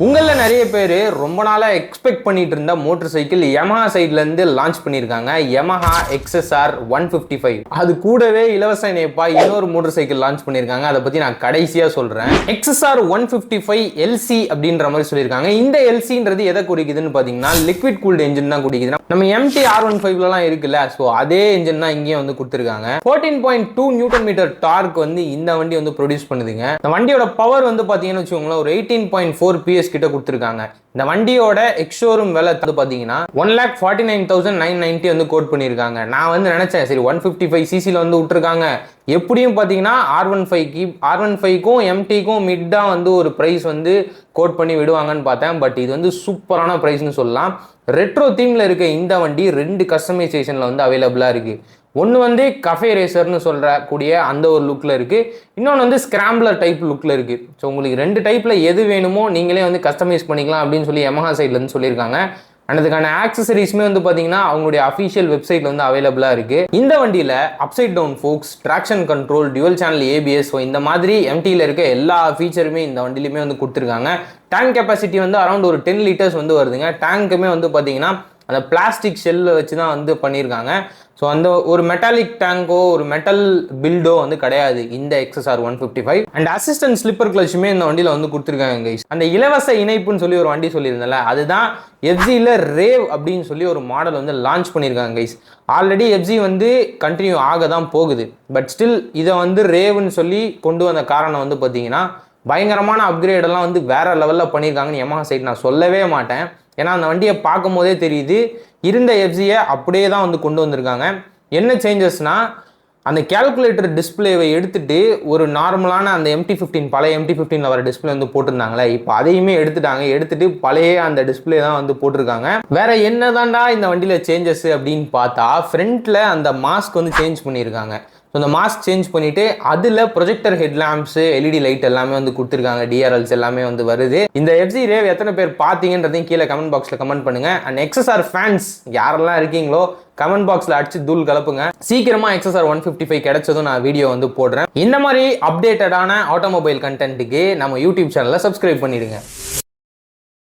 உங்கள நிறைய பேர் ரொம்ப நாளா எக்ஸ்பெக்ட் பண்ணிட்டு இருந்த மோட்டார் சைக்கிள் Yamaha சைடுல இருந்து லான்ச் பண்ணிருக்காங்க. Yamaha XSR 155. அது கூடவே இலவச இணைப்பா இன்னொரு மோட்டார் சைக்கிள் லான்ச் பண்ணிருக்காங்க. அதை பத்தி நான் கடைசியா சொல்றேன். XSR 155 LC அப்படின்ற மாதிரி சொல்லியிருக்காங்க. இந்த LCன்றது எதை குறிக்குதுன்னு பாத்தீங்கன்னா லிக்விட் கூல்டு என்ஜின் தான் குறிக்குது. நம்ம MT R15லாம் இருக்குல்ல, ஸோ அதே என்ஜின் தான் இங்கேயும் வந்து கொடுத்துருக்காங்க. 14.2 நியூட்டன் மீட்டர் டார்க் வந்து இந்த வண்டி வந்து ப்ரொடியூஸ் பண்ணுதுங்க. இந்த வண்டியோட பவர் வந்து பாத்தீங்கன்னு வச்சுக்கோங்களேன், ஒரு 18.4 PS கிட்ட கொடுத்துருக்காங்க. இந்த வண்டியோட எக்ஸ்ஷோரூம் விலை வந்து பாத்தீங்கன்னா 1,49,990 வந்து கோட் பண்ணியிருக்காங்க. நான் வந்து நினைச்சேன் சரி 155 சிசில வந்து விட்டுருக்காங்க, எப்படியும் பாத்தீங்கன்னா R15க்கும் MTக்கும் மிட்டா வந்து ஒரு பிரைஸ் வந்து கோட் பண்ணி விடுவாங்கன்னு பார்த்தேன். பட் இது வந்து சூப்பரான பிரைஸ்னு சொல்லலாம். ரெட்ரோ தீம்ல இருக்க இந்த வண்டி 2 கஸ்டமைசேஷன்ல வந்து அவைலபிளா இருக்கு. ஒன்று வந்து கஃபே ரேசர்னு கூடிய அந்த ஒரு லுக்கில் இருக்குது, இன்னொன்று வந்து ஸ்கிராம்பிளர் டைப் லுக்கில் இருக்குது. ஸோ உங்களுக்கு 2 டைப்பில் எது வேணுமோ நீங்களே வந்து கஸ்டமைஸ் பண்ணிக்கலாம் அப்படின்னு சொல்லி Yamaha சைட்லேருந்து சொல்லியிருக்காங்க. அண்ட் அதுக்கான ஆக்சசரிஸ்மே வந்து பார்த்தீங்கன்னா அவங்களுடைய அஃபிஷியல் வெப்சைட்டில் வந்து அவைலபிளாக இருக்குது. இந்த வண்டியில் upside down forks, traction control, dual channel ABS, so இந்த மாதிரி MTயில் இருக்க எல்லா ஃபீச்சருமே இந்த வண்டியிலுமே வந்து கொடுத்துருக்காங்க. டேங்க் கெப்பாசிட்டி வந்து அரௌண்ட் ஒரு 10 லிட்டர்ஸ் வந்து வருதுங்க. டேங்க்குமே வந்து பார்த்தீங்கன்னா அந்த பிளாஸ்டிக் ஷெல்லை வச்சு தான் வந்து பண்ணியிருக்காங்க. ஸோ அந்த ஒரு மெட்டாலிக் டேங்கோ ஒரு மெட்டல் பில்டோ வந்து கிடையாது இந்த XSR 155. அண்ட் அசிஸ்டன்ட் ஸ்லிப்பர் கிளச்சுமே இந்த வண்டியில் வந்து கொடுத்துருக்காங்க கைஸ். அந்த இலவச இணைப்புன்னு சொல்லி ஒரு வண்டி சொல்லியிருந்தல, அதுதான் FZல ரேவ் அப்படின்னு சொல்லி ஒரு மாடல் வந்து லான்ச் பண்ணியிருக்காங்க கைஸ். ஆல்ரெடி FZ வந்து கண்டினியூ ஆக தான் போகுது. பட் ஸ்டில் இதை வந்து ரேவ்னு சொல்லி கொண்டு வந்த காரணம் வந்து பார்த்தீங்கன்னா பயங்கரமான அப்கிரேடெல்லாம் வந்து வேற லெவலில் பண்ணியிருக்காங்கன்னு Yamaha சைட் நான் சொல்லவே மாட்டேன். ஏன்னா அந்த வண்டியை பார்க்கும் போதே தெரியுது இருந்த FZயை அப்படியே தான் வந்து கொண்டு வந்திருக்காங்க. என்ன சேஞ்சஸ்னா அந்த கேல்குலேட்டர் டிஸ்பிளேவை எடுத்துட்டு ஒரு நார்மலான அந்த MT15 பழைய MT15ல வர டிஸ்பிளே வந்து போட்டிருந்தாங்களே, இப்போ அதையுமே எடுத்துட்டு பழைய அந்த டிஸ்பிளே தான் வந்து போட்டிருக்காங்க. வேற என்னதான்டா இந்த வண்டியில சேஞ்சஸ் அப்படின்னு பார்த்தா ஃப்ரண்ட்ல அந்த மாஸ்க் வந்து சேஞ்ச் பண்ணியிருக்காங்க. ஸோ இந்த மாஸ்க் சேஞ்ச் பண்ணிட்டு அதில் ப்ரொஜெக்டர் ஹெட்லாம்ப்ஸ், LED லைட் எல்லாமே வந்து கொடுத்துருக்காங்க. DRLs எல்லாமே வந்து வருது. இந்த FZ ரேவ் எத்தனை பேர் பார்த்தீங்கன்றதையும் கீழே கமெண்ட் பாக்ஸில் கமெண்ட் பண்ணுங்க. அண்ட் XSR ஃபேன்ஸ் யாரெல்லாம் இருக்கீங்களோ கமெண்ட் பாக்ஸில் அடிச்சு தூள் கலப்புங்க. சீக்கிரமா XSR 155 கிடைச்சதும் நான் வீடியோ வந்து போடுறேன். இந்த மாதிரி அப்டேட்டடான ஆட்டோமொபைல் கண்டென்ட்டுக்கு நம்ம யூடியூப் சேனலை சப்ஸ்கிரைப் பண்ணிடுங்க.